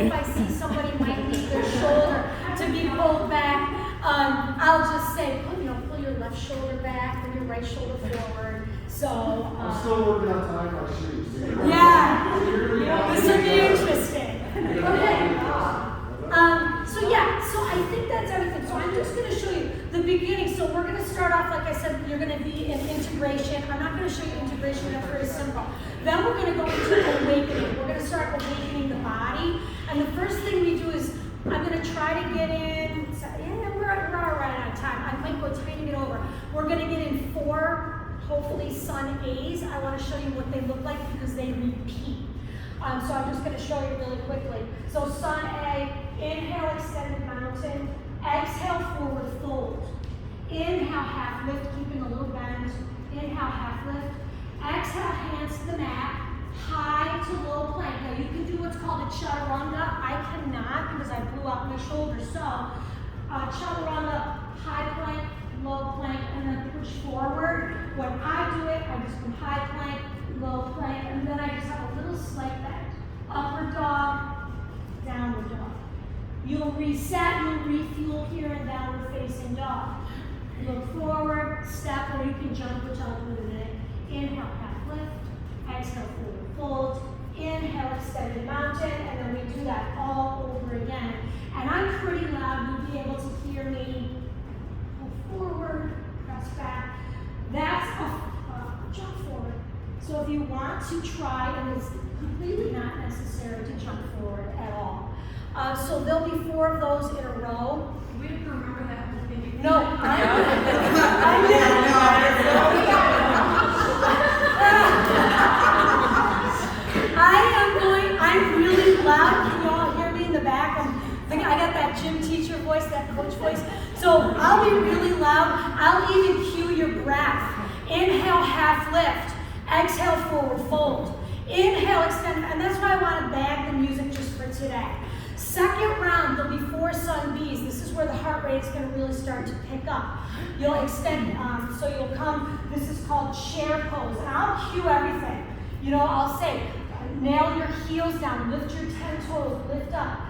if I see somebody might need their shoulder to be pulled back, I'll just say, pull your left shoulder back and your right shoulder forward. So I'm still working on tying my shoes. Yeah, this will be interesting. Okay. So I think that's everything. So I'm just going to show you the beginning. So we're going to start off, like I said, you're going to be in integration. I'm not going to show you integration, that's very simple. Then we're going to go into awakening. We're going to start awakening the body. And the first thing we do is, I'm going to try to get in, we're running out of time. I might go a tiny bit over. We're going to get in 4, hopefully sun A's. I want to show you what they look like because they repeat. So I'm just going to show you really quickly. So sun A, inhale, extended mountain. Exhale, forward fold. Inhale, half lift, keeping a little bend. Inhale, half lift. Exhale, hands to the mat. High to low plank. Now you can do what's called a chaturanga. I cannot because I blew out my shoulder. So chaturanga, high plank, low plank, and then push forward. When I do it, I just do high plank, low plank, and then I just have a little slight bend. Upward dog, downward dog. You'll reset, you'll refuel here in downward facing dog. Look forward, step, or you can jump, which I'll do in a minute. Inhale, half lift. Exhale, forward fold. Inhale, extended mountain, and then we do that all over again. And I'm pretty loud, you'll be able to hear me. Pull forward, press back. That's a jump forward. So if you want to try, and it's completely not necessary to jump forward at all. So there'll be 4 of those in a row. We have to remember that whole thing. No, I'm really loud. Can you all hear me in the back? I got that gym teacher voice, that coach voice. So I'll be really loud. I'll even cue your breath. Inhale, half lift. Exhale, forward fold. Inhale, extend, and that's why I want to bag the music just for today. Second round, there'll be 4 sun B's. This is where the heart rate is going to really start to pick up. You'll extend, so you'll come, this is called chair pose. And I'll cue everything. I'll say, nail your heels down, lift your 10 toes, lift up,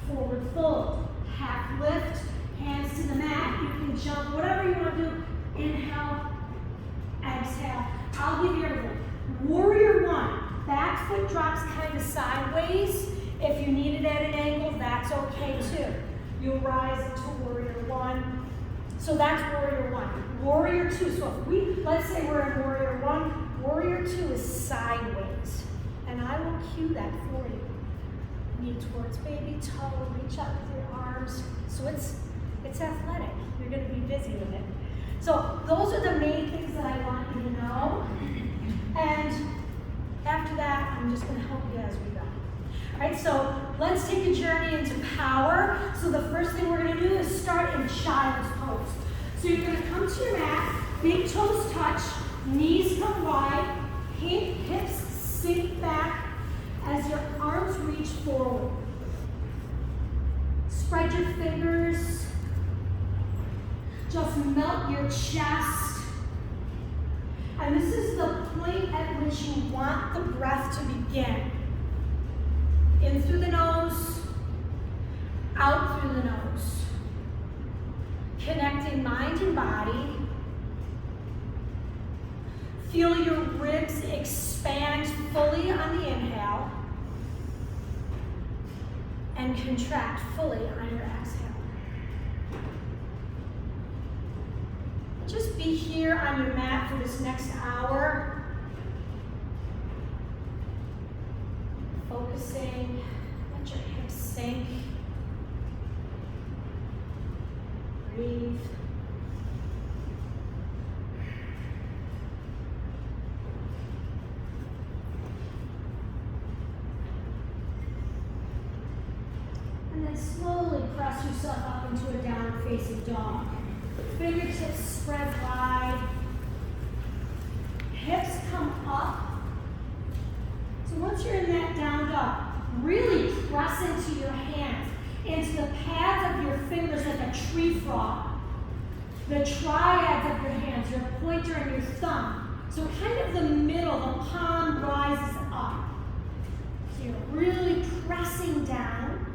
forward fold, half lift, hands to the mat. You can jump, whatever you want to do. Inhale, exhale. I'll give you everything. Warrior 1. Back foot drops kind of sideways. If you need it at an angle, that's okay too. You'll rise into warrior 1. So that's warrior 1. Warrior 2, so if let's say we're in warrior 1, warrior 2 is sideways. And I will cue that for you. Knee towards baby toe, reach out with your arms. So it's athletic. You're going to be busy with it. So those are the main things that I want you to know. And after that, I'm just going to help you as we go. All right, so let's take a journey into power. So the first thing we're going to do is start in child's pose. So you're going to come to your mat, big toes touch, knees come wide, hips sink back as your arms reach forward. Spread your fingers. Just melt your chest. And this is the point at which you want the breath to begin. In through the nose, out through the nose. Connecting mind and body. Feel your ribs expand fully on the inhale and contract fully on your exhale. Just be here on your mat for this next hour. Focusing, let your hips sink. Breathe. And then slowly press yourself up into a downward facing dog. Fingertips spread wide. Hips come up. So once you're in that down dog, really press into your hands, into the pads of your fingers like a tree frog. The triads of your hands, your pointer and your thumb. So kind of the middle, the palm rises up. So you're really pressing down.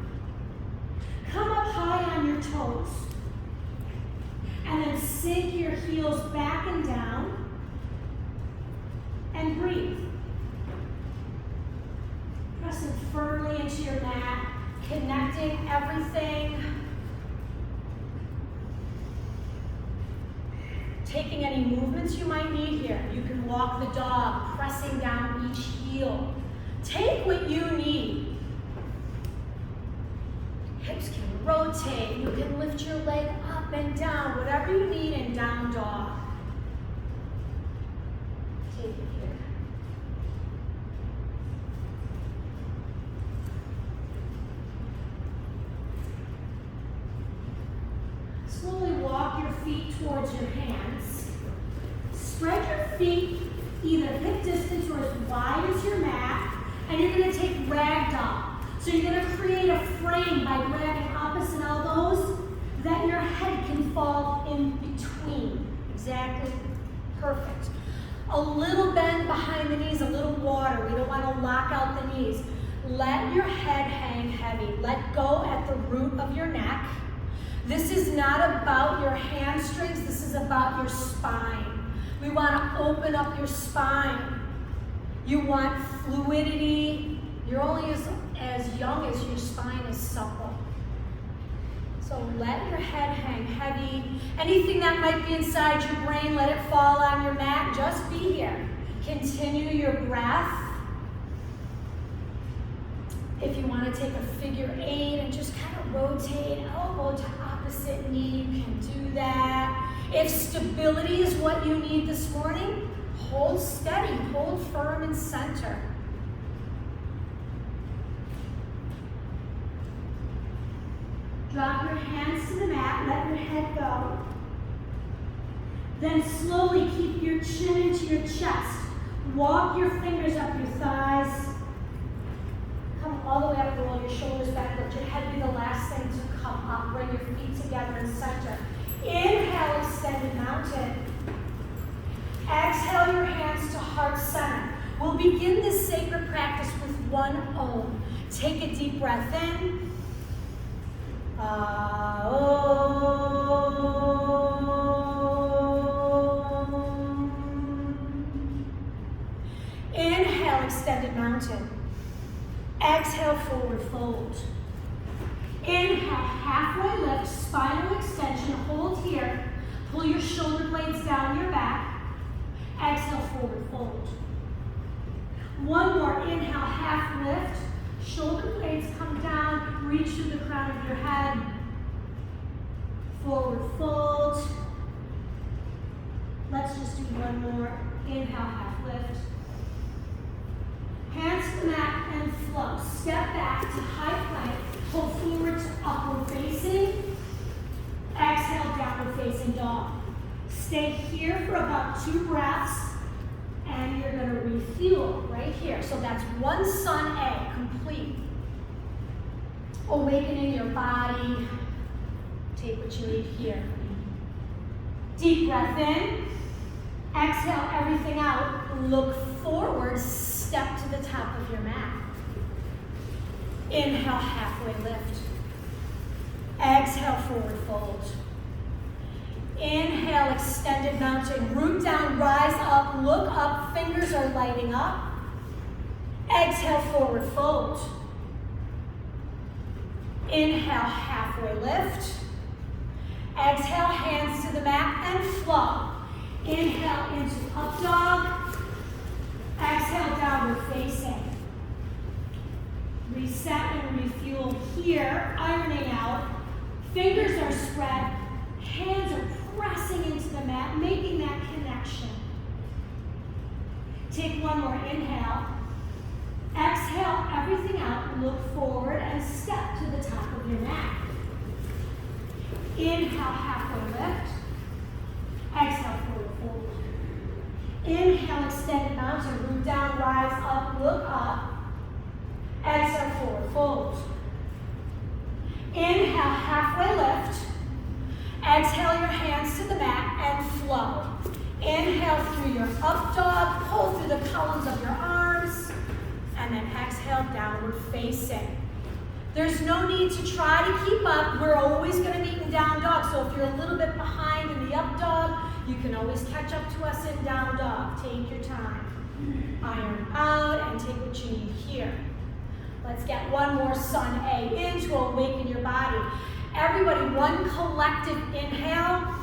sink your heels back and down and breathe. Pressing firmly into your mat, connecting everything. Taking any movements you might need here. You can walk the dog, pressing down each heel. Take what you need. Hips can rotate. You can lift your leg up and down, whatever you need in down dog. Take it here. Slowly walk your feet towards your hands. Spread your feet either hip distance or as wide as your mat, and you're going to take ragdoll. So you're going to create a frame by grabbing opposite elbows that your head can fall in between. Exactly. Perfect. A little bend behind the knees, a little water. We don't want to lock out the knees. Let your head hang heavy. Let go at the root of your neck. This is not about your hamstrings. This is about your spine. We want to open up your spine. You want fluidity. You're only as young as your spine is supple. So let your head hang heavy. Anything that might be inside your brain, let it fall on your mat. Just be here. Continue your breath. If you want to take a figure 8 and just kind of rotate elbow to opposite knee, you can do that. If stability is what you need this morning, hold steady, hold firm and center. Drop your hands to the mat, let your head go. Then slowly keep your chin into your chest. Walk your fingers up your thighs. Come all the way up, roll your shoulders back, let your head be the last thing to come up. Bring your feet together in center. Inhale, extended mountain. Exhale your hands to heart center. We'll begin this sacred practice with one Om. Take a deep breath in. Inhale, extended mountain. Exhale, forward fold. Inhale, halfway lift, spinal extension. Hold here. Pull your shoulder blades down your back. Exhale, forward fold. One more. Inhale, half lift. Shoulder blades come down. Reach through the crown of your head. Forward fold. Let's just do one more. Inhale, half lift. Hands to the mat and flow. Step back to high plank. Pull forward to upward facing. Exhale, downward facing dog. Stay here for about 2 breaths. And you're going to refuel right here. So that's one sun A, complete. Awakening your body. Take what you need here. Deep breath in. Exhale everything out. Look forward. Step to the top of your mat. Inhale, halfway lift. Exhale, forward fold. Inhale, extended mountain. Root down, rise up, look up. Fingers are lighting up. Exhale, forward fold. Inhale, halfway lift. Exhale, hands to the mat and flow. Inhale into up dog. Exhale, downward facing. Reset and refuel here, ironing out. Fingers are spread. Hands are pressing into the mat, making that connection. Take one more inhale. Exhale everything out. Look forward and step to the top of your mat. Inhale, halfway lift. Exhale, forward fold. Inhale, extended mountain. Root down, rise up, look up. Exhale, forward fold. Inhale, halfway lift. Exhale your hands to the mat and flow. Inhale through your up dog, pull through the columns of your arms, and then exhale, downward facing. There's no need to try to keep up. We're always going to meet in down dog. So if you're a little bit behind in the up dog, you can always catch up to us in down dog. Take your time. Iron out and take what you need here. Let's get one more sun A in to awaken your body. Everybody, one collective inhale.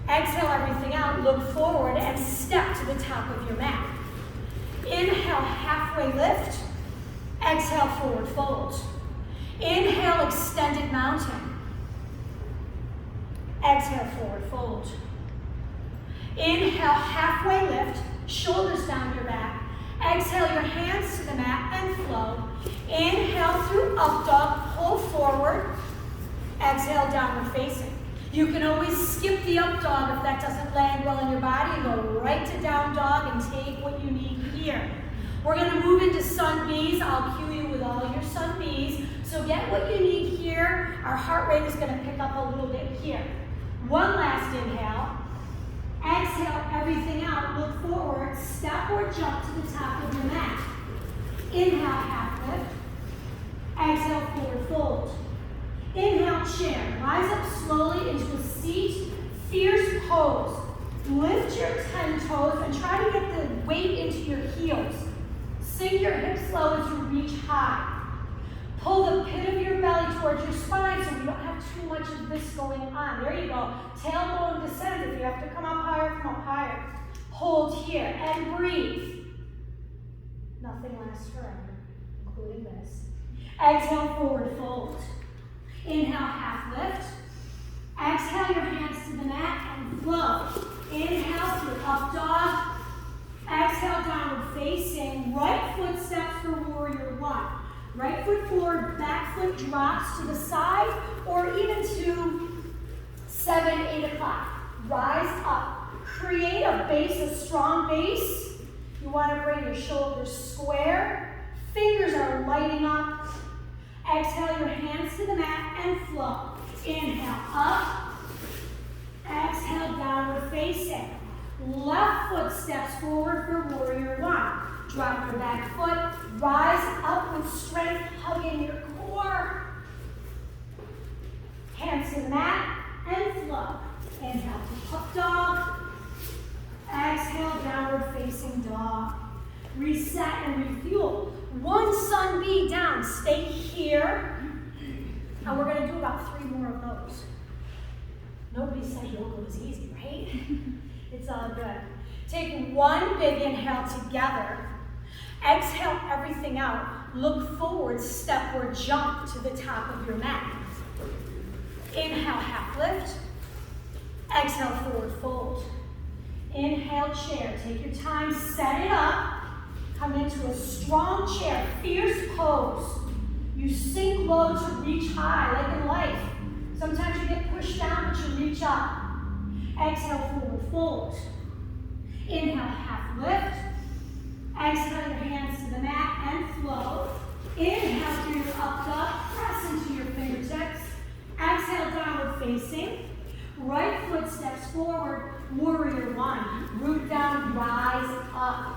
Exhale everything out. Look forward and step to the top of your mat. Inhale, halfway lift. Exhale, forward fold. Inhale, extended mountain. Exhale, forward fold. Inhale, halfway lift, shoulders down your back. Exhale your hands to the mat and flow. Inhale through up dog, pull forward. Exhale, downward facing. You can always skip the up dog if that doesn't land well in your body. Go right to down dog and take what you need here. We're going to move into sun Bs. I'll cue you with all your sun Bs. So get what you need here. Our heart rate is going to pick up a little bit here. One last inhale. Exhale everything out. Look forward. Step or jump to the top of your mat. Inhale, half lift. Exhale, forward fold. Inhale, chair. Rise up slowly into a seat. Fierce pose. Lift your 10 toes and try to get the weight into your heels. Sink your hips low as you reach high. Pull the pit of your belly towards your spine so you don't have too much of this going on. There you go. Tailbone descends. If you have to come up higher, come up higher. Hold here and breathe. Nothing lasts forever, including this. Exhale, forward fold. Inhale, half lift. Exhale your hands to the mat and flow. Inhale through up dog. Exhale, downward facing. Right foot steps for warrior one. Right foot forward, back foot drops to the side, or even to 7, 8 o'clock. Rise up. Create a base, a strong base. You want to bring your shoulders square. Fingers are lighting up. Exhale your hands to the mat and flow. Inhale, up. Exhale, downward facing. Left foot steps forward for warrior one. Drop your back foot. Rise up with strength, hugging your core. Hands to the mat and flow. Inhale to up dog. Exhale, downward facing dog. Reset and refuel. One sun B down. Stay here. And we're going to do about 3 more of those. Nobody said yoga was easy, right? It's all good. Take one big inhale together. Exhale everything out. Look forward, step or jump to the top of your mat. Inhale, half lift. Exhale, forward fold. Inhale, chair. Take your time, set it up. Come into a strong chair, fierce pose. You sink low to reach high, like in life. Sometimes you get pushed down, but you reach up. Exhale, forward fold. Inhale, half lift. Exhale your hands to the mat and flow. Inhale through your up dog, press into your fingertips. Exhale, downward facing. Right foot steps forward, warrior one. Root down, rise up.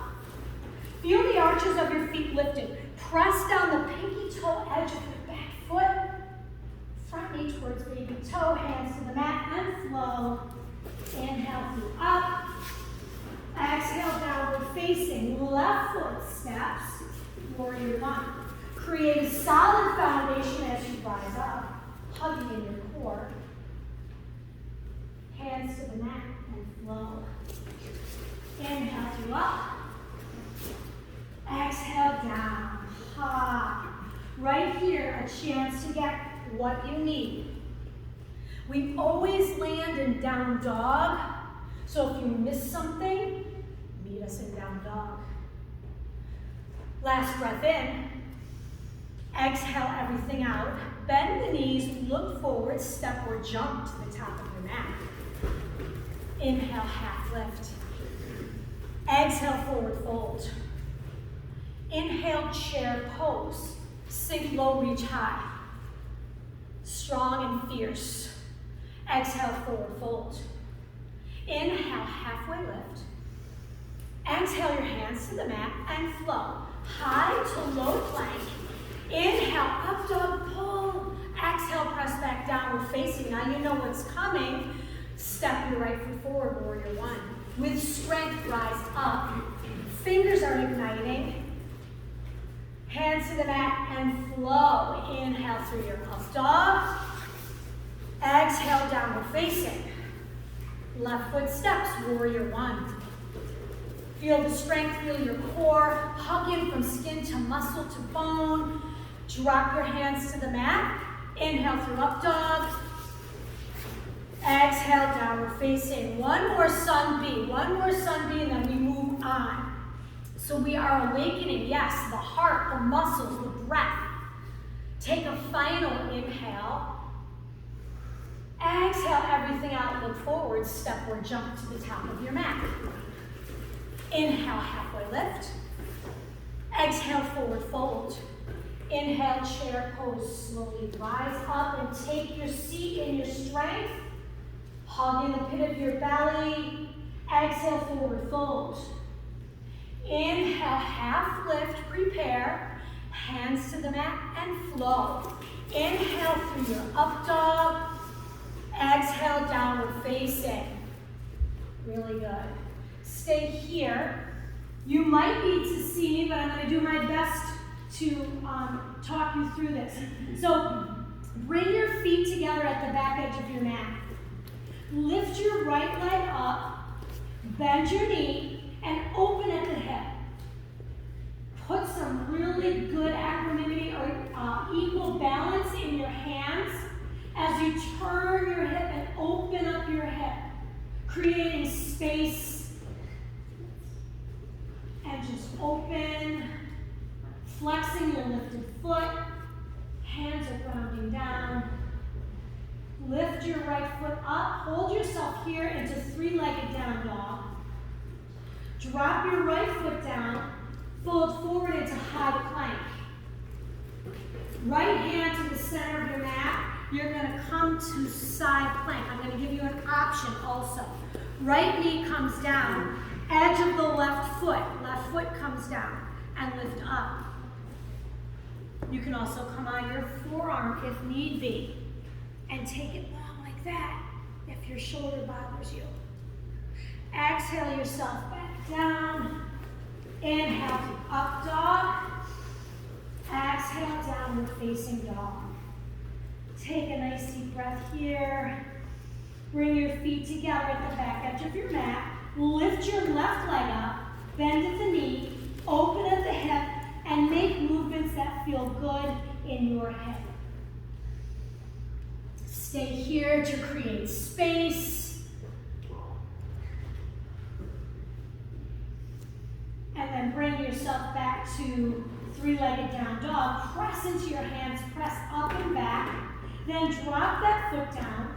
Feel the arches of your feet lifted. Press down the pinky toe edge of your back foot. Front knee towards baby toe, hands to the mat and flow. Inhale through up. Exhale, downward facing. Left foot steps, warrior one. Create a solid foundation as you rise up, hugging in your core. Hands to the mat and flow. Inhale through up. Exhale down. Ha. Right here, a chance to get what you need. We always land in down dog, so if you miss something, meet us in down dog. Last breath in. Exhale everything out. Bend the knees, look forward, step or jump to the top of your mat. Inhale, half lift. Exhale, forward fold. Inhale, chair pose. Sink low, reach high. Strong and fierce. Exhale, forward fold. Inhale, halfway lift. Exhale your hands to the mat and flow. High to low plank. Inhale, up dog, Now you know what's coming. Step your right foot forward, warrior one. With strength, rise up. Fingers are igniting. Hands to the mat and flow. Inhale through your up dog. Exhale, downward facing. Left foot steps, warrior one. Feel the strength, feel your core. Hug in from skin to muscle to bone. Drop your hands to the mat. Inhale through up dog. Exhale, downward facing. One more sun B. One more sun B, and then we move on. So we are awakening, yes, the heart, the muscles, the breath. Take a final inhale. Exhale everything out, look forward, step or jump to the top of your mat. Inhale, halfway lift. Exhale, forward fold. Inhale, chair pose, slowly rise up and take your seat in your strength. Hug in the pit of your belly. Exhale, forward fold. Inhale, half lift, prepare. Hands to the mat and flow. Inhale through your up dog. Exhale, downward facing. Really good. Stay here. You might need to see me, but I'm going to do my best to talk you through this. So bring your feet together at the back edge of your mat. Lift your right leg up, bend your knee, and open at the hip. Put some really good equanimity or equal balance in your hands as you turn your hip and open up your hip, creating space. And just open, flexing your lifted foot, hands are grounding down. Lift your right foot up, hold yourself here into three-legged down dog. Drop your right foot down, fold forward into high plank. Right hand to the center of your mat. You're going to come to side plank. I'm going to give you an option also. Right knee comes down, edge of the left foot comes down, and lift up. You can also come on your forearm if need be, and take it long like that if your shoulder bothers you. Exhale yourself back down. Inhale to up dog. Exhale, downward facing dog. Take a nice deep breath here. Bring your feet together at the back edge of your mat. Lift your left leg up, bend at the knee, open at the hip, and make movements that feel good in your hip. Stay here to create space. And then bring yourself back to three-legged down dog. Press into your hands, press up and back. Then drop that foot down.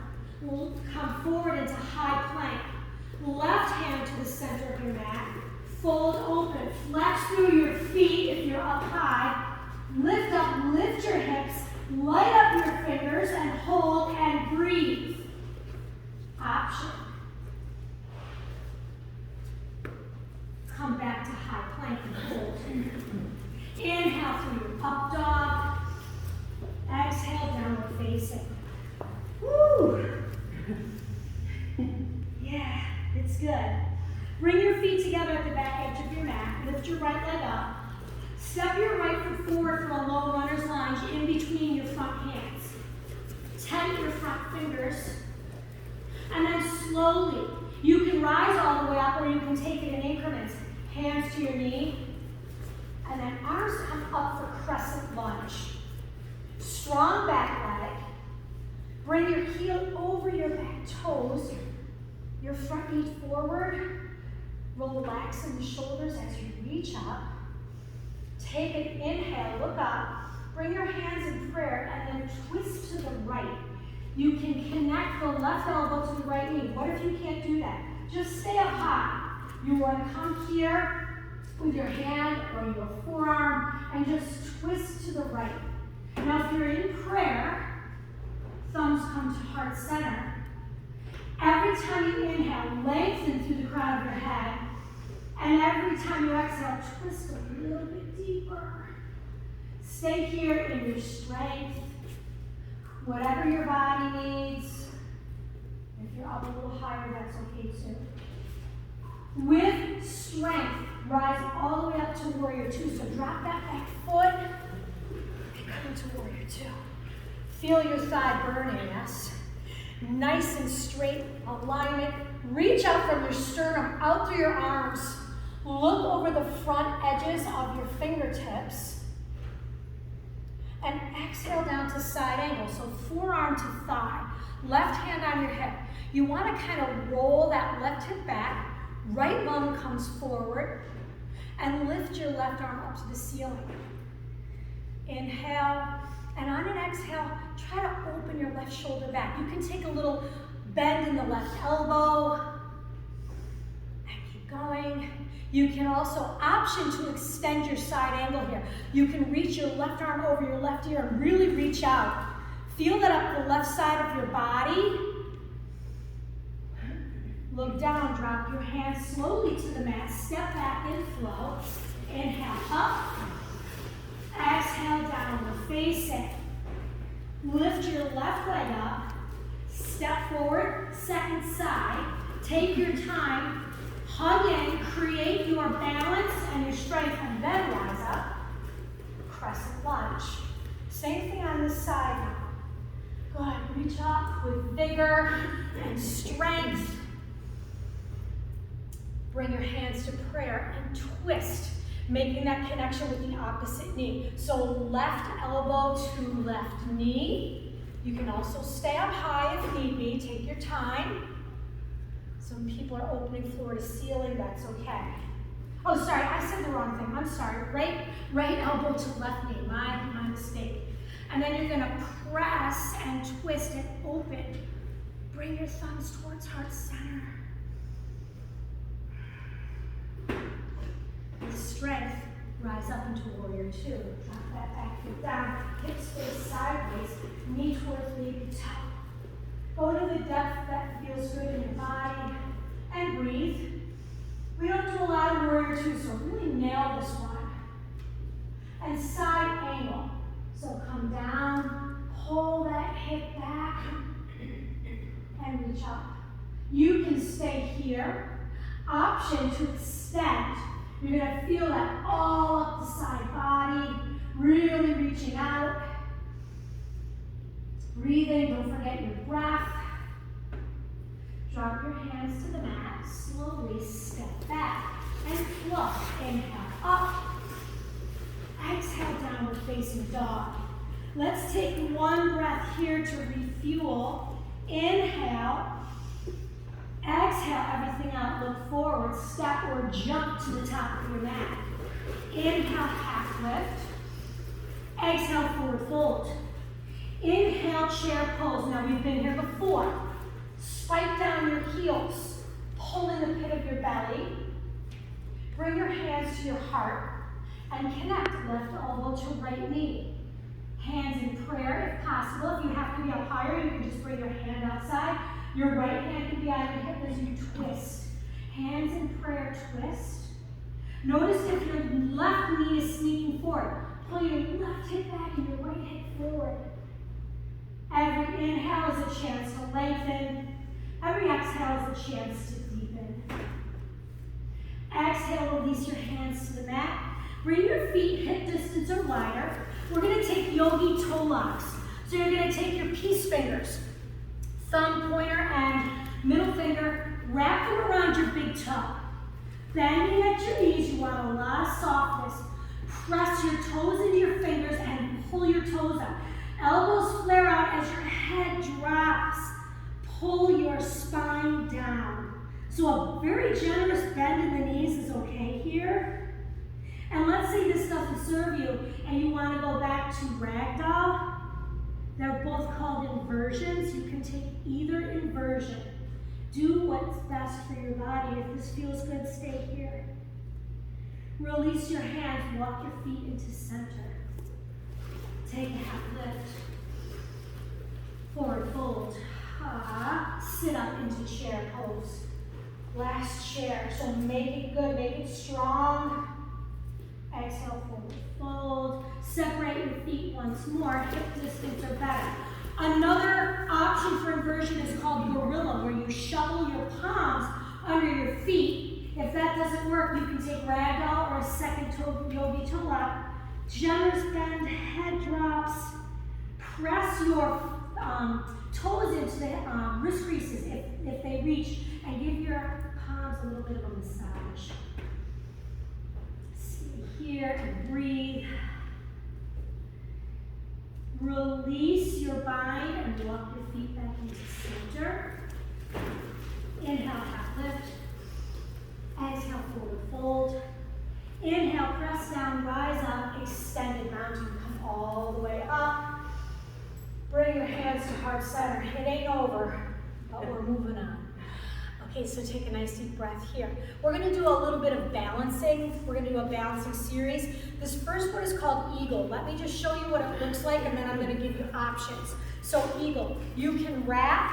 Come forward into high plank. Left hand to the center of your mat. Fold open. Flex through your feet if you're up high. Lift up, lift your hips. Light up your fingers and hold and breathe. Option. Come back to high plank and hold. Inhale through your up dog. Exhale, downward facing. Woo! Yeah, it's good. Bring your feet together at the back edge of your mat. Lift your right leg up. Step your right foot forward for a low runner's lunge in between your front hands. Tighten your front fingers. And then slowly, you can rise all the way up or you can take it in increments. Hands to your knee. And then arms come up for crescent lunge. Strong back leg. Bring your heel over your back toes. Your front knee forward. Relax in the shoulders as you reach up. Take an inhale, look up. Bring your hands in prayer and then twist to the right. You can connect the left elbow to the right knee. What if you can't do that? Just stay up high. You want to come here with your hand or your forearm and just twist to the right. Now if you're in prayer, thumbs come to heart center. Every time you inhale, lengthen through the crown of your head. And every time you exhale, twist a little bit deeper. Stay here in your strength, whatever your body needs. If you're up a little higher, that's okay too. With strength, rise all the way up to warrior two. So drop that back foot and come into warrior two. Feel your thigh burning, yes? Nice and straight alignment. Reach out from your sternum, out through your arms. Look over the front edges of your fingertips. And exhale down to side angle. So forearm to thigh. Left hand on your hip. You want to kind of roll that left hip back. Right lung comes forward. And lift your left arm up to the ceiling. Inhale. And on an exhale, try to open your left shoulder back. You can take a little bend in the left elbow. And keep going. You can also option to extend your side angle here. You can reach your left arm over your left ear and really reach out. Feel that up the left side of your body. Look down, drop your hands slowly to the mat. Step back and flow. Inhale up. Exhale, downward facing. Lift your left leg up. Step forward, second side. Take your time. Hug in, create your balance and your strength, and then rise up. Crescent lunge. Same thing on this side now. Good, reach up with vigor and strength. Bring your hands to prayer and twist, making that connection with the opposite knee. So left elbow to left knee. You can also stay up high if need be, take your time. Some people are opening floor to ceiling, that's okay. Oh, sorry, I said the wrong thing, I'm sorry. Right elbow to left knee, my mistake. And then you're gonna press and twist and open. Bring your thumbs towards heart center. With strength, rise up into warrior two. Drop that back foot down, hips face sideways, knee towards baby toe. Go to the depth that feels good in your body and breathe. We don't do a lot of warrior two, so really nail this one. And side angle. So come down, pull that hip back, and reach up. You can stay here. Option to extend. You're gonna feel that all up the side body, really reaching out. Breathing, don't forget your breath. Drop your hands to the mat, slowly step back and flow. Inhale up, exhale downward facing dog. Let's take one breath here to refuel. Inhale, exhale everything out, look forward, step or jump to the top of your mat. Inhale, half lift. Exhale, forward fold. Inhale, chair pose. Now we've been here before. Spike down your heels. Pull in the pit of your belly. Bring your hands to your heart and connect left elbow to right knee. Hands in prayer if possible. If you have to be up higher, you can just bring your hand outside. Your right hand can be on your hip as you twist. Hands in prayer, twist. Notice if your left knee is sneaking forward. Pull your left hip back and your right hip forward. Every inhale is a chance to lengthen. Every exhale is a chance to deepen. Exhale, release your hands to the mat. Bring your feet hip distance or wider. We're going to take yogi toe locks. So you're going to take your peace fingers, thumb, pointer, and middle finger, wrap them around your big toe. Bending at your knees, you want a lot of softness. Press your toes into your fingers and pull your toes up. Elbows flare out as your head drops. Pull your spine down. So a very generous bend in the knees is okay here. And let's say this doesn't serve you and you want to go back to ragdoll. They're both called inversions. You can take either inversion. Do what's best for your body. If this feels good, stay here. Release your hands, walk your feet into center. Take a half lift. Forward fold. Sit up into chair pose. Last chair. So make it good, make it strong. Exhale, forward fold. Separate your feet once more. Hip distance or better. Another option for inversion version is called gorilla, where you shovel your palms under your feet. If that doesn't work, you can take ragdoll or a second yogi toe lock. Generous bend, head drops. Press your toes into the wrist creases if they reach, and give your palms a little bit of a massage. See here and breathe. Release your bind and walk your feet back into center. Inhale, half lift. Exhale, forward fold. Inhale, press down, rise up, extended mountain. Come all the way up. Bring your hands to heart center. It ain't over, but we're moving on. Okay, so take a nice deep breath here. We're going to do a little bit of balancing. We're going to do a balancing series. This first one is called Eagle. Let me just show you what it looks like, and then I'm going to give you options. So Eagle, you can wrap.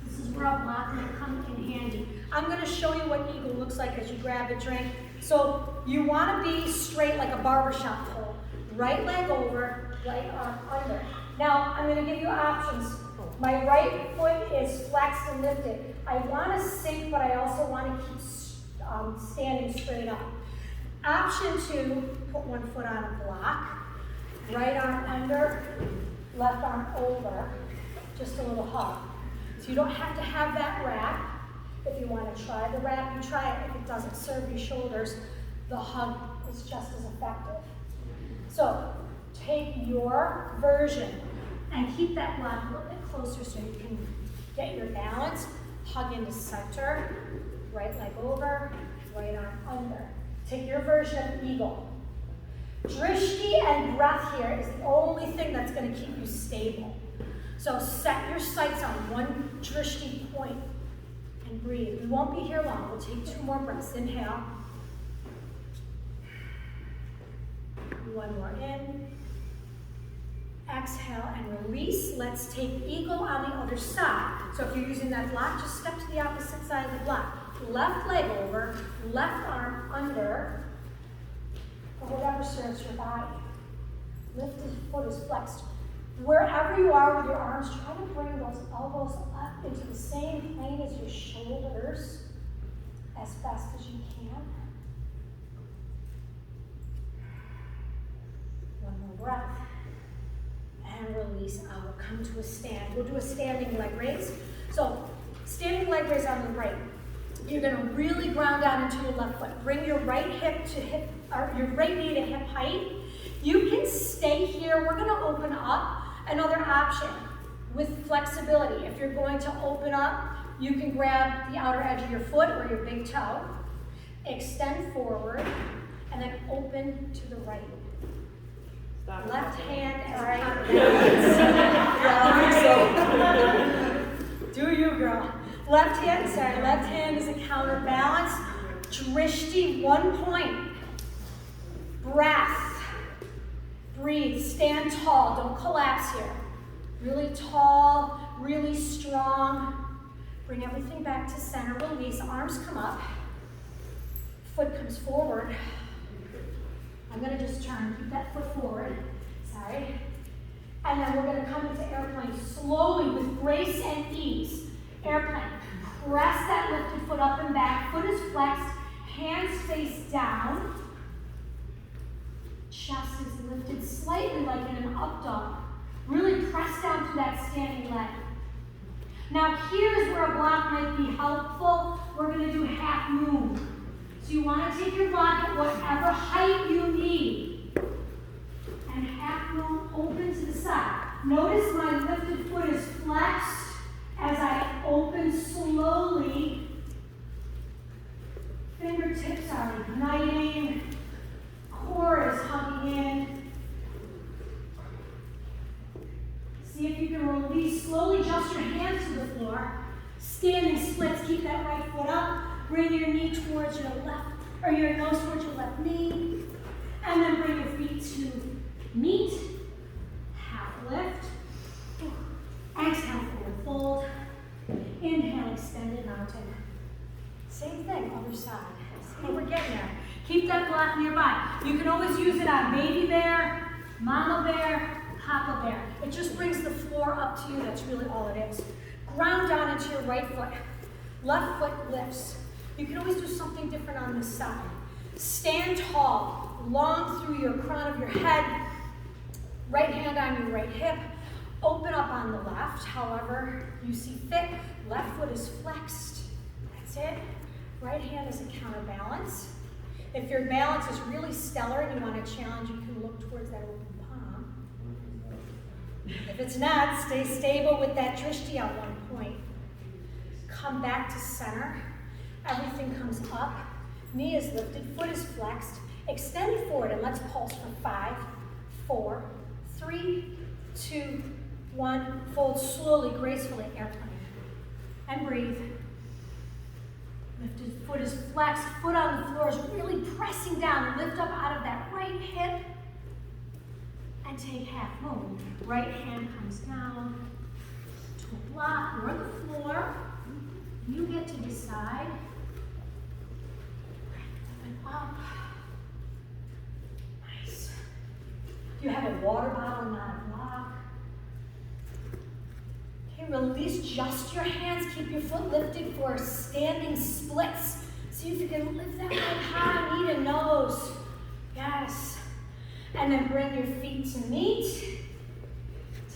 This is where a block might come in handy. I'm going to show you what Eagle looks like as you grab a drink. So you want to be straight like a barbershop pole. Right leg over, right arm under. Now, I'm going to give you options. My right foot is flexed and lifted. I want to sink, but I also want to keep standing straight up. Option 2, put one foot on a block. Right arm under, left arm over. Just a little hug. So you don't have to have that wrap. If you want to try the wrap, you try it. If it doesn't serve your shoulders, the hug is just as effective. So take your version and keep that block a little bit closer so you can get your balance. Hug into center, right leg over, right arm under. Take your version of Eagle. Drishti and breath here is the only thing that's going to keep you stable. So set your sights on one drishti point and breathe. We won't be here long. We'll take 2 more breaths. Inhale. One more in. Exhale and release. Let's take Eagle on the other side. So if you're using that block, just step to the opposite side of the block. Left leg over, left arm under, or whatever serves your body. Lifted foot is flexed. Wherever you are with your arms, try to bring those elbows up into the same plane as your shoulders as fast as you can. One more breath. And release out. Come to a stand. We'll do a standing leg raise. So, standing leg raise on the right. You're going to really ground down into your left foot. Bring your right hip to hip, or your right knee to hip height. You can stay here. We're going to open up. Another option with flexibility. If you're going to open up, you can grab the outer edge of your foot or your big toe, extend forward, and then open to the right. Left hand as counterbalance. Do you, girl? Left hand is a counterbalance. Drishti, 1 point. Breath. Breathe, stand tall, don't collapse here. Really tall, really strong. Bring everything back to center, release, arms come up. Foot comes forward. I'm gonna just turn, keep that foot forward. Sorry. And then we're gonna come into airplane slowly with grace and ease. Airplane, press that lifted foot up and back. Foot is flexed, hands face down. Chest is lifted slightly like in an up dog. Really press down to that standing leg. Now here's where a block might be helpful. We're going to do half moon. So you want to take your block at whatever height you need. And half moon open to the side. Notice my lifted foot is flexed as I open slowly. Fingertips are igniting. Core is hugging in. See if you can release slowly. Adjust your hands to the floor. Standing splits. Keep that right foot up. Bring your knee towards your left, or your nose towards your left knee. And then bring your feet to meet. Half lift. Exhale, forward fold. Inhale, extended mountain. Same thing, other side. See, we're getting there. Keep that block nearby. You can always use it on baby bear, mama bear, Papa bear. It just brings the floor up to you. That's really all it is. Ground down into your right foot. Left foot lifts. You can always do something different on this side. Stand tall, long through your crown of your head. Right hand on your right hip. Open up on the left, however you see fit. Left foot is flexed. That's it. Right hand is a counterbalance. If your balance is really stellar and you want a challenge, you can look towards that open palm. If it's not, stay stable with that drishti at one point. Come back to center. Everything comes up. Knee is lifted, foot is flexed. Extend forward and let's pulse for 5, 4, 3, 2, 1. Fold slowly, gracefully, airplane. And breathe. Lifted foot is flexed, foot on the floor is really pressing down. Lift up out of that right hip and take half moon. Right hand comes down to a block or the floor. You get to decide. And up. Nice. You have a water bottle, not a block. Okay, release just your hands. Keep your foot lifted for standing splits. See if you can lift that leg high, knee to nose. Yes. And then bring your feet to meet.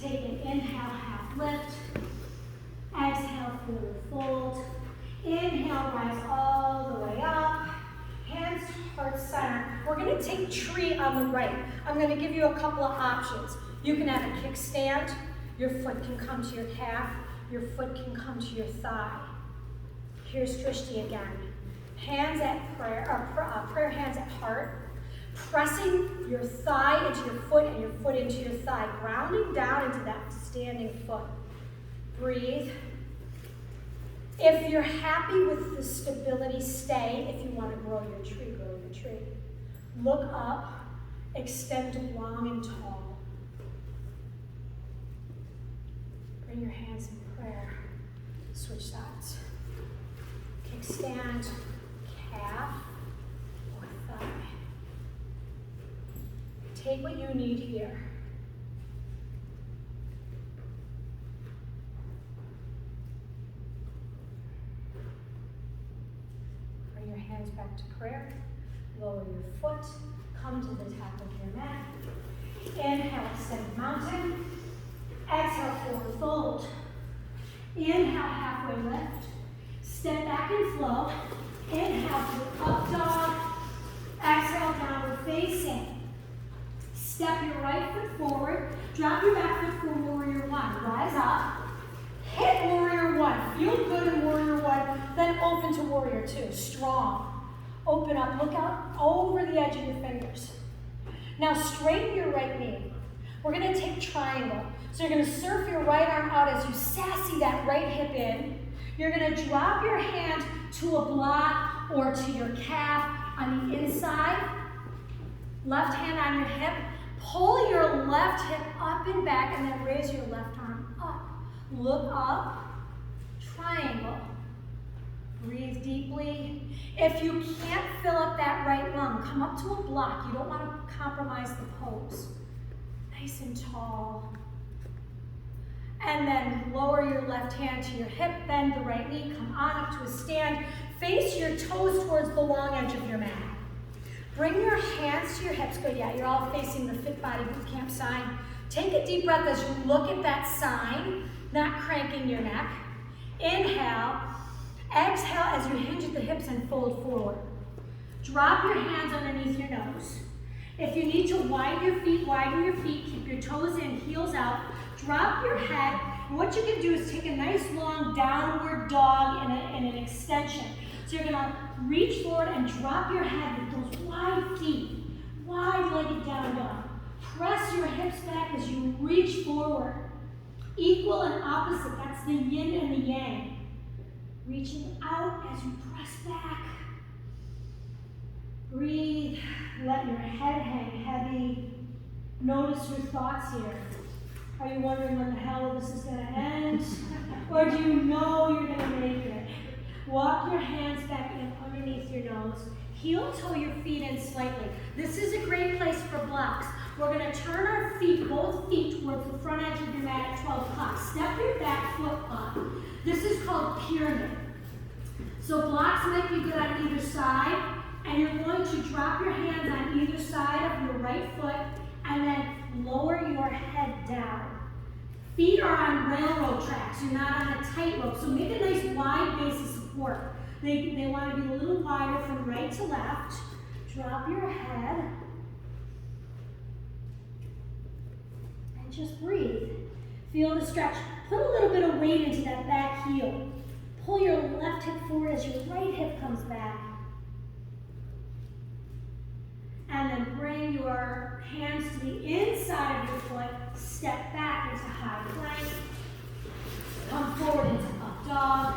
Take an inhale, half lift. Exhale, forward fold. Inhale, rise all the way up. Hands to heart center. We're going to take tree on the right. I'm going to give you a couple of options. You can have a kickstand. Your foot can come to your calf. Your foot can come to your thigh. Here's drishti again. Hands at prayer, prayer hands at heart. Pressing your thigh into your foot and your foot into your thigh. Grounding down into that standing foot. Breathe. If you're happy with the stability, stay. If you want to grow your tree, grow your tree. Look up, extend long and tall. Bring your hands in prayer. Switch sides. Kickstand, calf, or thigh. Take what you need here. Your hands back to prayer. Lower your foot. Come to the top of your mat. Inhale, extend mountain. Exhale, forward fold. Inhale, halfway lift. Step back and flow. Inhale to up dog. Exhale, downward facing. Step your right foot forward. Drop your back foot for warrior one. Rise up. Hit warrior one. Feel good in warrior one. Then open to warrior two. Strong. Open up. Look out over the edge of your fingers. Now straighten your right knee. We're going to take triangle. So you're going to surf your right arm out as you sassy that right hip in. You're going to drop your hand to a block or to your calf on the inside. Left hand on your hip. Pull your left hip up and back and then raise your left arm up. Look up. Triangle. Breathe deeply. If you can't fill up that right lung, come up to a block. You don't want to compromise the pose. Nice and tall. And then lower your left hand to your hip, bend the right knee, come on up to a stand. Face your toes towards the long edge of your mat. Bring your hands to your hips. Good, yeah, you're all facing the Fit Body Bootcamp sign. Take a deep breath as you look at that sign, not cranking your neck. Inhale. Exhale as you hinge at the hips and fold forward. Drop your hands underneath your nose. If you need to widen your feet, keep your toes in, heels out. Drop your head. And what you can do is take a nice long downward dog and an extension. So you're going to reach forward and drop your head with those wide feet, wide-legged down dog. Press your hips back as you reach forward. Equal and opposite, that's the yin and the yang. Reaching out as you press back. Breathe, let your head hang heavy. Notice your thoughts here. Are you wondering when the hell this is going to end? Or do you know you're going to make it? Walk your hands back in underneath your nose. Heel toe your feet in slightly. This is a great place for blocks. We're going to turn our feet, both feet, towards the front edge of your mat at 12 o'clock. Step your back foot up. This is called pyramid. So blocks might be good on either side, and you're going to drop your hands on either side of your right foot and then lower your head down. Feet are on railroad tracks. You're not on a tightrope. So make a nice wide base of support. They want to be a little wider from right to left. Drop your head. And just breathe. Feel the stretch. Put a little bit of weight into that back heel. Pull your left hip forward as your right hip comes back. And then bring your hands to the inside of your foot. Step back into high plank. Come forward into up dog.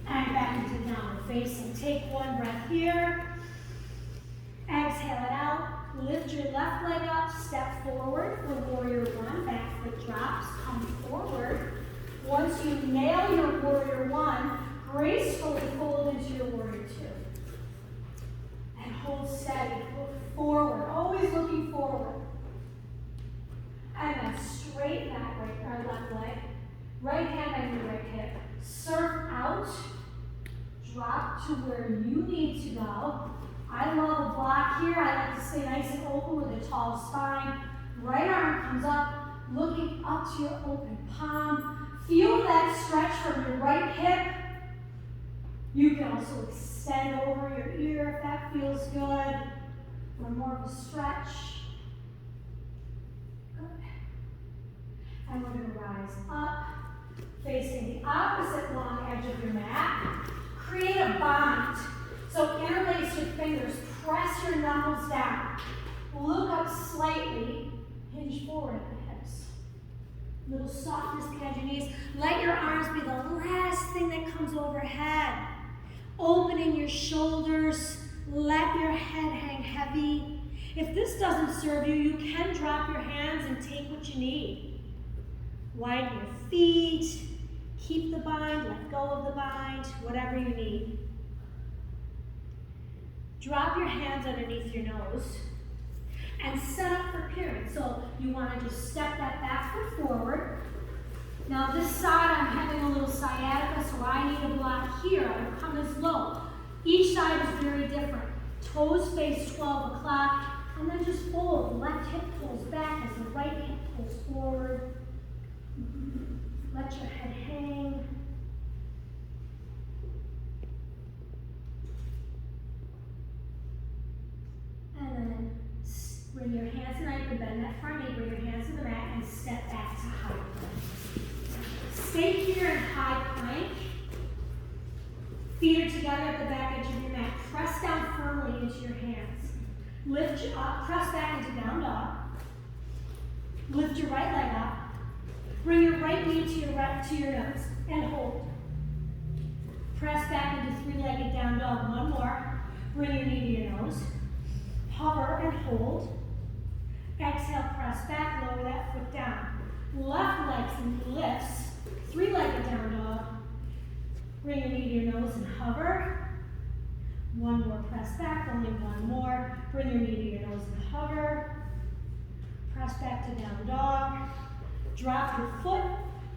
And back into downward facing. Take one breath here. Exhale it out. Lift your left leg up. Step forward for warrior one. Back foot drops. Come forward. Once you nail your warrior one, gracefully fold into your warrior two. And hold steady. Look forward. Always looking forward. And then straighten that left leg. Right hand on your right hip. Surf out. Drop to where you need to go. I love a block here. I like to stay nice and open with a tall spine. Right arm comes up, looking up to your open palm. Feel that stretch from your right hip. You can also extend over your ear if that feels good. For more of a stretch. Good. And we're going to rise up, facing the opposite long edge of your mat. Create a bind. So interlace your fingers, press your knuckles down. Look up slightly, hinge forward at the hips. Little softness behind your knees. Let your arms be the last thing that comes overhead. Opening your shoulders, let your head hang heavy. If this doesn't serve you, you can drop your hands and take what you need. Widen your feet, keep the bind, let go of the bind, whatever you need. Drop your hands underneath your nose and set up for pyramid. So you want to just step that back foot forward. Now this side I'm having a little sciatica, so I need a block here. I would come as low. Each side is very different. Toes face 12 o'clock, and then just fold. Left hip pulls back as the right hip pulls forward. Let your head hang. And then bring your hands to the mat, bend that front knee, bring your hands to the mat, and step back to high plank. Stay here in high plank. Feet are together at the back edge of your mat. Press down firmly into your hands. Lift you up, press back into down dog. Lift your right leg up. Bring your right knee to your nose and hold. Press back into three-legged down dog. One more. Bring your knee to your nose. Hover and hold. Exhale, press back, lower that foot down. Left leg lifts. Three-legged down dog. Bring your knee to your nose and hover. One more, press back, only one more. Bring your knee to your nose and hover. Press back to down dog. Drop your foot,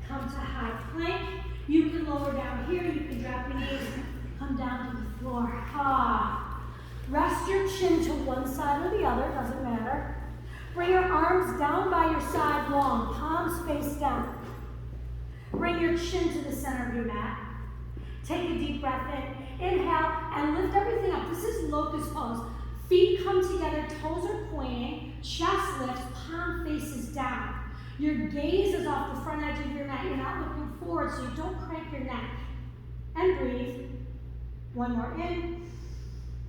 come to high plank. You can lower down here, you can drop your knees, come down to the floor. Rest your chin to one side or the other, doesn't matter. Bring your arms down by your side long, palms face down. Bring your chin to the center of your mat. Take a deep breath in, inhale, and lift everything up. This is locust pose. Feet come together, toes are pointing, chest lifts, palm faces down. Your gaze is off the front edge of your mat. You're not looking forward, so you don't crank your neck. And breathe. One more in.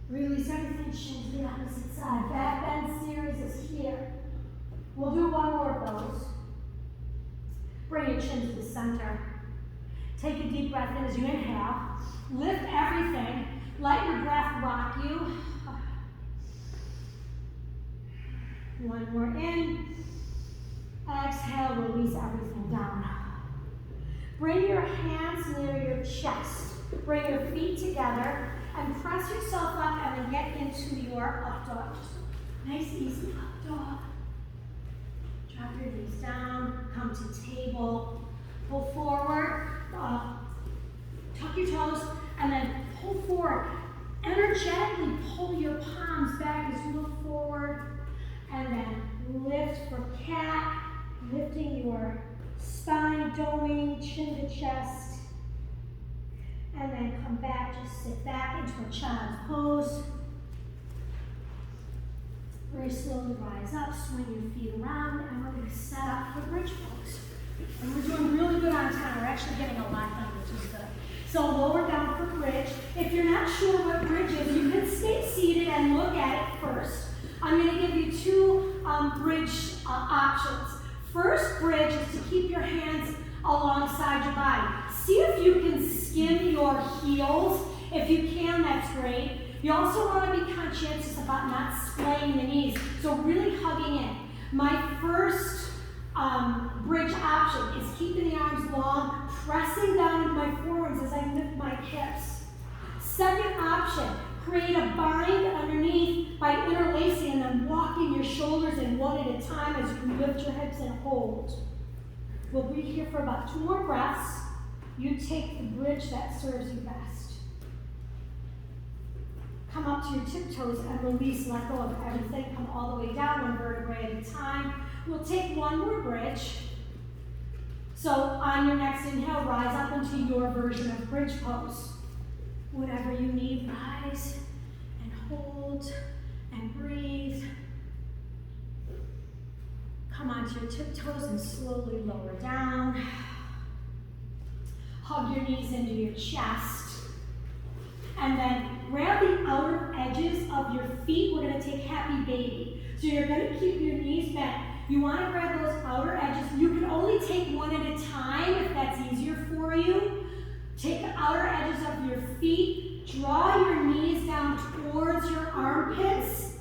Release everything, chin to the opposite side. Back bend series is here. We'll do one more of those. Bring your chin to the center. Take a deep breath in as you inhale. Lift everything. Let your breath rock you. One more in. Exhale, release everything down. Bring your hands near your chest. Bring your feet together and press yourself up and then get into your up dog. Nice, easy up dog. Drop your knees down, come to table, pull forward, tuck your toes, and then pull forward. Energetically pull your palms back as you look forward, and then lift for cat, lifting your spine, doming, chin to chest, and then come back, just sit back into a child's pose. Very slowly rise up, swing your feet around, and we're going to set up for bridge pose. And we're doing really good on time. We're actually getting a lot done, which is good. So lower down for bridge. If you're not sure what bridge is, you can stay seated and look at it first. I'm going to give you two bridge options. First bridge is to keep your hands alongside your body. See if you can skim your heels. If you can, that's great. You also want to be conscientious about not splaying the knees, so really hugging in. My first bridge option is keeping the arms long, pressing down into my forearms as I lift my hips. Second option, create a bind underneath by interlacing and then walking your shoulders in one at a time as you lift your hips and hold. We'll be here for about 2 more breaths. You take the bridge that serves you best. Come up to your tiptoes and release, let go of everything. Come all the way down, 1 vertebrae at a time. We'll take 1 more bridge. So on your next inhale, rise up into your version of bridge pose. Whatever you need, rise and hold and breathe. Come onto your tiptoes and slowly lower down. Hug your knees into your chest. And then grab the outer edges of your feet. We're going to take happy baby. So you're going to keep your knees bent. You want to grab those outer edges. You can only take 1 at a time if that's easier for you. Take the outer edges of your feet. Draw your knees down towards your armpits.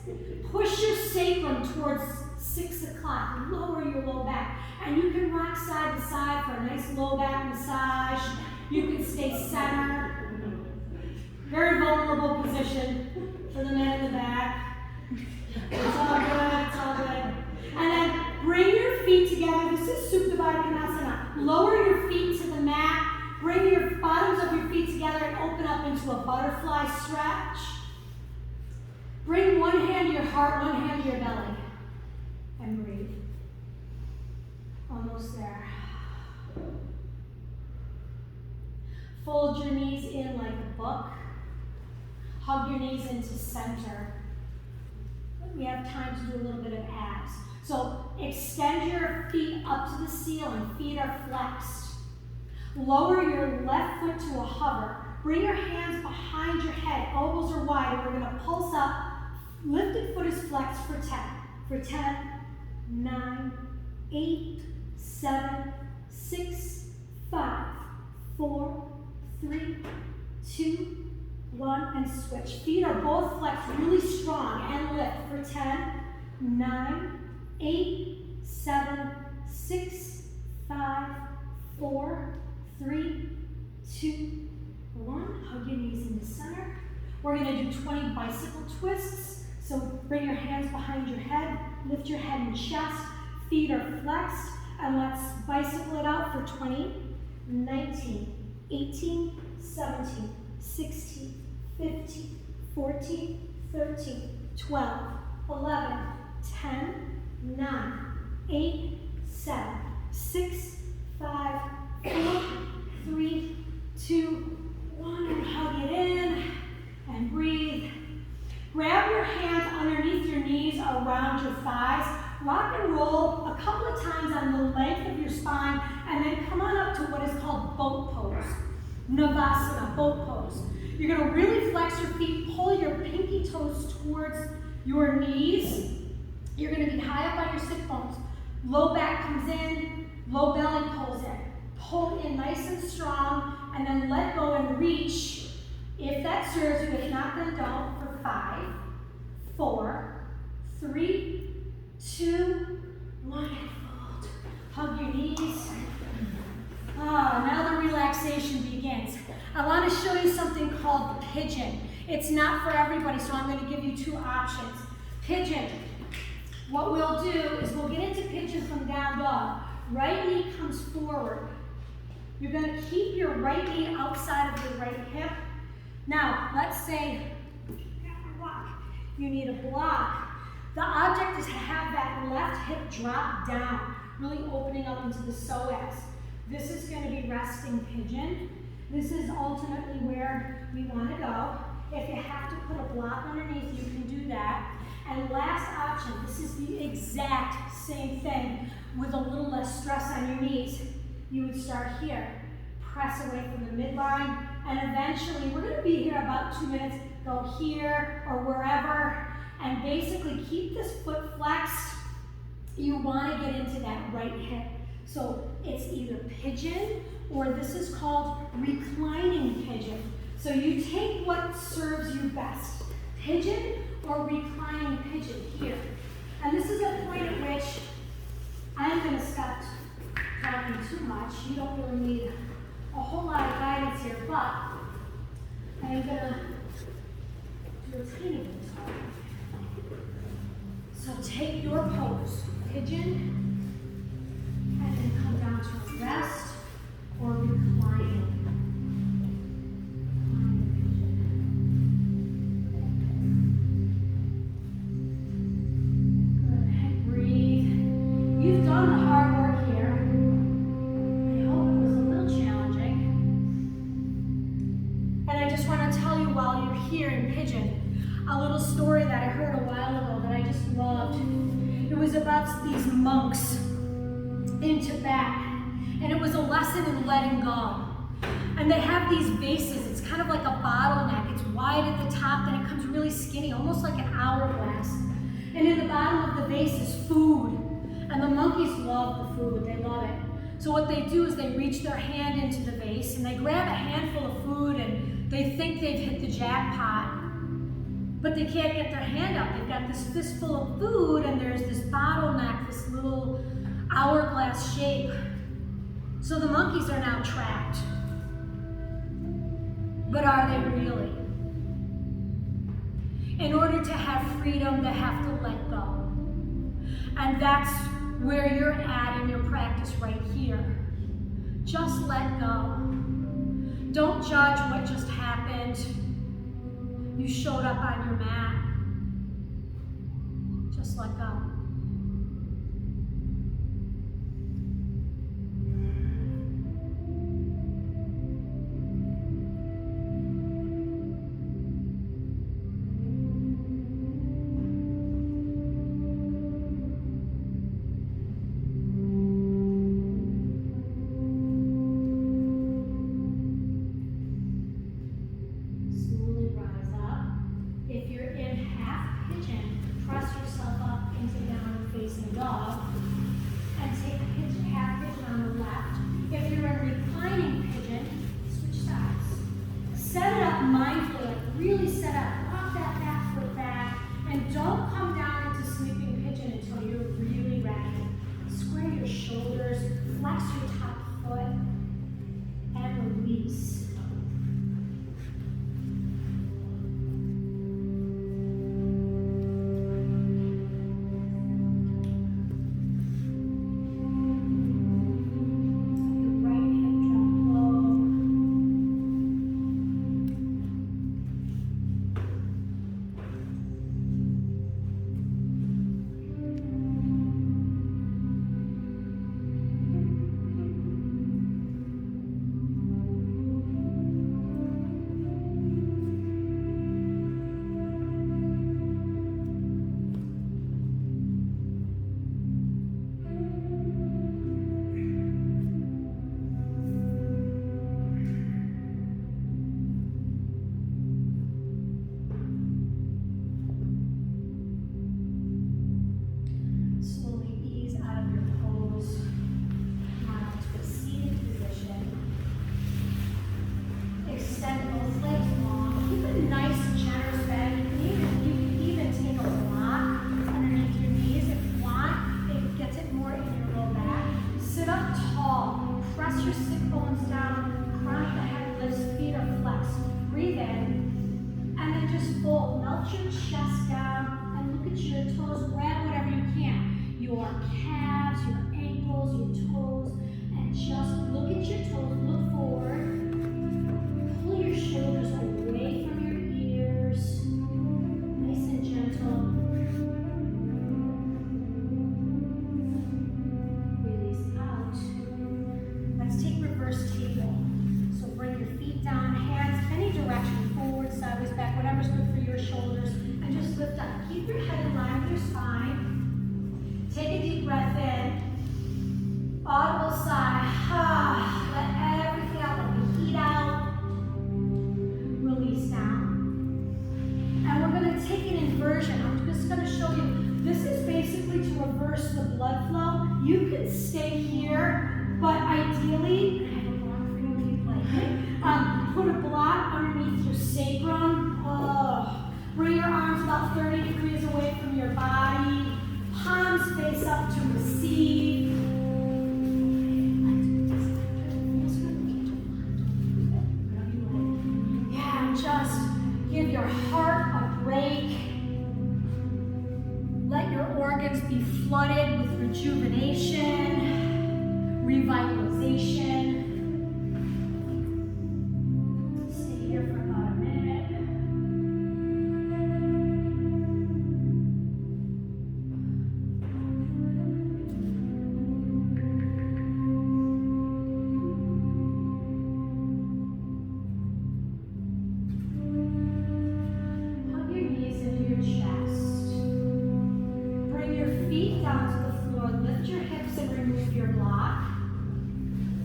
Push your sacrum towards 6 o'clock. Lower your low back. And you can rock side to side for a nice low back massage. You can stay center. Very vulnerable position for the men in the back. It's all good, it's all good. And then bring your feet together. This is Supta Baddha Konasana. Lower your feet to the mat. Bring your bottoms of your feet together and open up into a butterfly stretch. Bring 1 hand to your heart, 1 hand to your belly. And breathe. Almost there. Fold your knees in like a book. Hug your knees into center. We have time to do a little bit of abs. So extend your feet up to the ceiling. Feet are flexed. Lower your left foot to a hover. Bring your hands behind your head. Elbows are wide. And we're going to pulse up. Lifted foot is flexed for 10. For 10, 9, 8, 7, 6, 5, 4, 3, 2, 1, and switch. Feet are both flexed really strong and lift for 10, 9, 8, 7, 6, 5, 4, 3, 2, 1. Hug your knees into center. We're going to do 20 bicycle twists. So bring your hands behind your head, lift your head and chest. Feet are flexed, and let's bicycle it out for 20, 19, 18, 17, 16, 15, 14, 13, 12, 11, 10, 9, 8, 7, 6, 5, 4, 3, 2, 1, and hug it in, and breathe. Grab your hands underneath your knees around your thighs. Rock and roll a couple of times on the length of your spine, and then come on up to what is called boat pose. Navasana, boat pose. You're going to really flex your feet, pull your pinky toes towards your knees. You're going to be high up on your sit bones. Low back comes in, low belly pulls in. Pull in nice and strong, and then let go and reach. If that serves you, if not, then don't. For 5, 4, 3, 2, 1, and fold. Hug your knees. Now the relaxation begins. I want to show you something called pigeon. It's not for everybody, so I'm going to give you 2 options. Pigeon. What we'll do is we'll get into pigeon from down dog. Right knee comes forward. You're going to keep your right knee outside of your right hip. Now, let's say you need a block. The object is to have that left hip drop down, really opening up into the psoas. This is going to be resting pigeon. This is ultimately where we want to go. If you have to put a block underneath, you can do that. And last option, this is the exact same thing with a little less stress on your knees. You would start here, press away from the midline, and eventually, we're going to be here about 2 minutes, go here or wherever, and basically keep this foot flexed. You want to get into that right hip. So it's either pigeon or this is called reclining pigeon. So you take what serves you best, pigeon or reclining pigeon here. And this is a point at which I'm going to stop talking too much. You don't really need a whole lot of guidance here, but I'm going to do a teeny bit of talking. So take your pose, pigeon, and then come down to a rest or reclining. You've done the hard work here. I hope it was a little challenging. And I just want to tell you while you're here in pigeon, a little story that I heard a while ago that I just loved. It was about these monks in Tibet, and it was a lesson in letting go. And they have these vases. It's kind of like a bottleneck. It's wide at the top, then it comes really skinny, almost like an hourglass. And in the bottom of the vase is food. And the monkeys love the food, they love it. So what they do is they reach their hand into the vase and they grab a handful of food and they think they've hit the jackpot. But they can't get their hand out. They've got this fistful of food and there's this bottleneck, this little hourglass shape. So the monkeys are now trapped. But are they really? In order to have freedom, they have to let go. And that's where you're at in your practice right here. Just let go. Don't judge what just happened. You showed up on your mat. Just let go. Breathe in, and then just fold. Melt your chest down, look at your toes, grab whatever you can. Your calves, your ankles, your toes, and just look at your toes, look forward. Pull your shoulders away from your ears. Nice and gentle. Release out. Let's take reverse table. So bring your feet down, hands any direction, forward, sideways, back, whatever's good for your shoulders, and just lift up. Keep your head in line with your spine. Take a deep breath in. Audible sigh. Let everything out, let the heat out. Release down. And we're going to take an inversion. I'm just going to show you. This is basically to reverse the blood flow. You can stay here, but ideally, I have a block for you when you play. Put a block underneath your sacrum. Bring your arms about 30 degrees away from your body. Palms face up to receive. Yeah, and just give your heart a break. Let your organs be flooded with rejuvenation, revitalization. Stay here for about a minute. Hug your knees into your chest. Bring your feet down to the floor. Lift your hips and remove your block.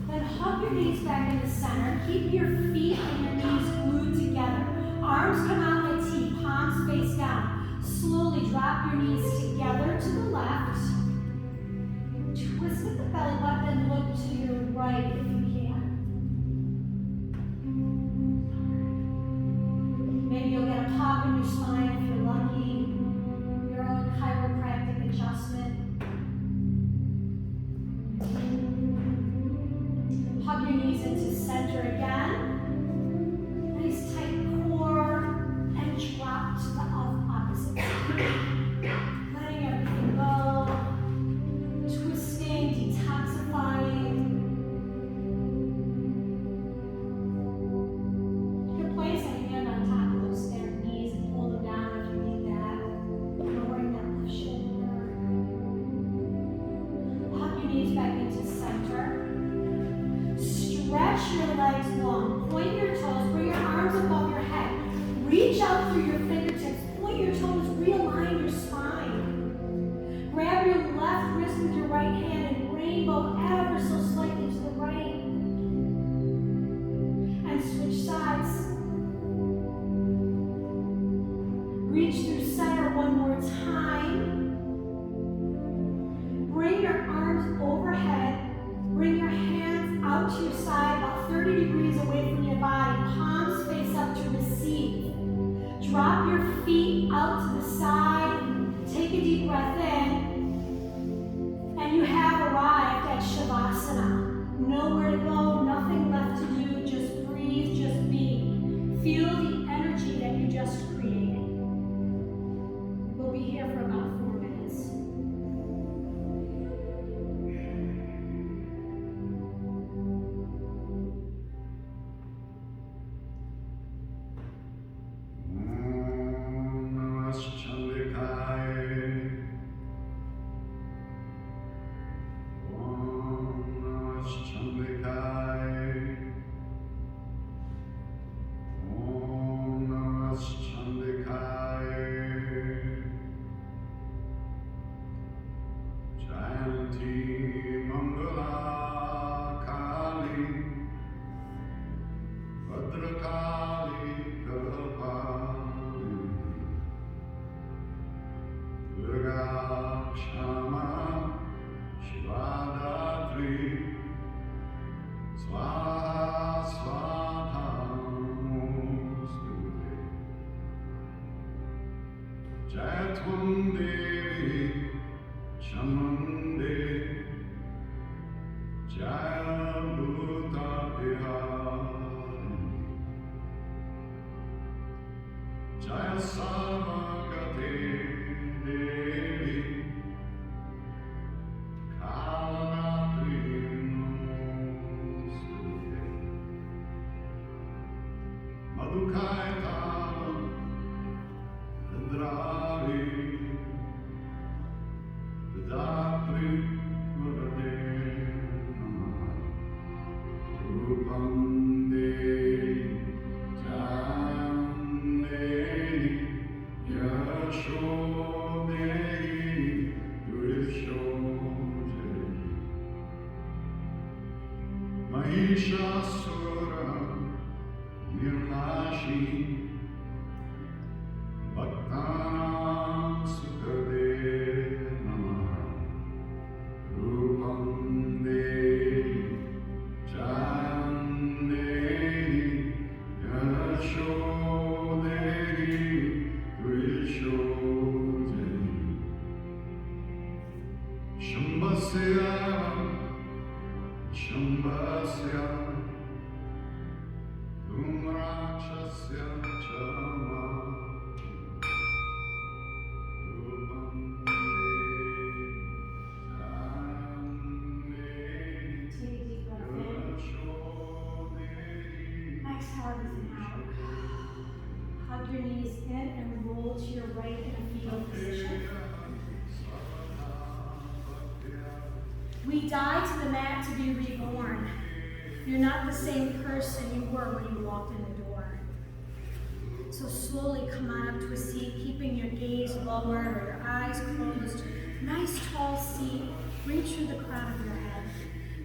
Then hug your knees back in the center. Keep your feet and your knees glued together. Arms come out like T, palms face down. Slowly drop your knees together to the left. Twist at the belly button and look to your right if you can. Maybe you'll get a pop in your spine if you're lucky. Your own chiropractic adjustment. Hug your knees into center again. Nice tight core and drop to the opposite side. Letting everything go. Twisting, detoxifying. You can place a hand on top of those stair knees and pull them down if you need that. Lowering that left shoulder. Hug your knees back into center. Stretch your legs long. Point your toes. Bring your arms above your head. Reach out through your fingertips. Point your toes. Realign your spine. Grab your left wrist with your right hand and rainbow ever so slightly to the right. And switch sides. Reach through center one more time. Bring your arms overhead. Bring your hands out to your side, about 30 degrees away from your body. Palms face up to receive. Drop your feet out to the side. Take a deep breath in. And you have arrived at Shavasana. Nowhere to go, nothing left to do. Just breathe, just be. Feel the energy that you just created. We'll be here for about 4 minutes. Jaya Samagate Exhale everything out. Hug your knees in and roll to your right in a fetal position. We die to the mat to be reborn. You're not the same person you were when you walked in the door. So slowly come on up to a seat, keeping your gaze lowered or your eyes closed. Nice tall seat. Reach through the crown of your head.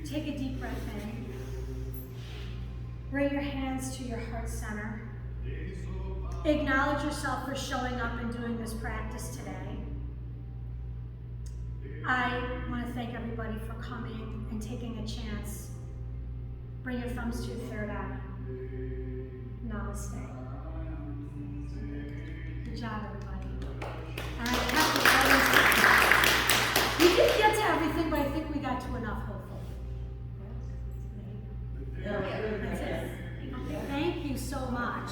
Take a deep breath in. Bring your hands to your heart center. Acknowledge yourself for showing up and doing this practice today. I want to thank everybody for coming and taking a chance. Bring your thumbs to your third eye. Namaste. Good job, everybody. All right, happy Friday. We didn't get to everything, but I think we got to enough, hopefully. That's it. Okay, thank you so much.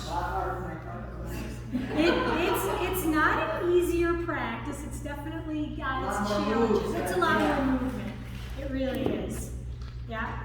It's not an easier practice. It's definitely got its challenges. It's a lot more movement. It really is. Yeah.